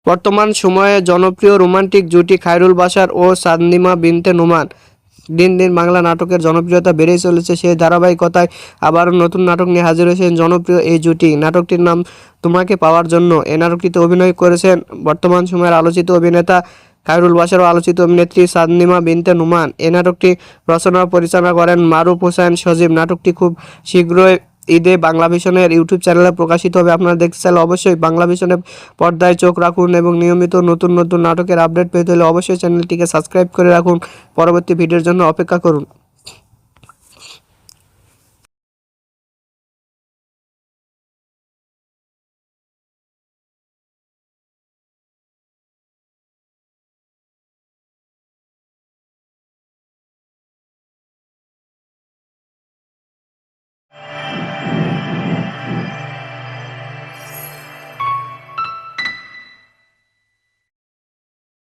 বর্তমান সময়ে জনপ্রিয় রোমান্টিক জুটি খায়রুল বাশার ও সাদনিমা বিনতে নোমান। দিন দিন বাংলা নাটকের জনপ্রিয়তা বেড়েই চলেছে। সেই ধারাবাহিকতায় আবারও নতুন নাটক নিয়ে হাজির হয়েছেন জনপ্রিয় এই জুটি। নাটকটির নাম তোমাকে পাওয়ার জন্য। এই নাটকটিতে অভিনয় করেছেন বর্তমান সময়ের আলোচিত অভিনেতা খায়রুল বাশার ও আলোচিত অভিনেত্রী সাদনিমা বিনতে নোমান। এই নাটকটি রচনা ও পরিচালনা করেন মারুফ হোসেন সজীব। নাটকটি খুব শীঘ্রই ঈদে বাংলা ভিশনের ইউটিউব চ্যানেলে প্রকাশিত হবে। আপনারা দেখতে চাইলে অবশ্যই বাংলা ভিশনের পর্দায় চোখ রাখুন এবং নিয়মিত নতুন নতুন নাটকের আপডেট পেতে হলে অবশ্যই চ্যানেলটিকে সাবস্ক্রাইব করে রাখুন। পরবর্তী ভিডিওর জন্য অপেক্ষা করুন।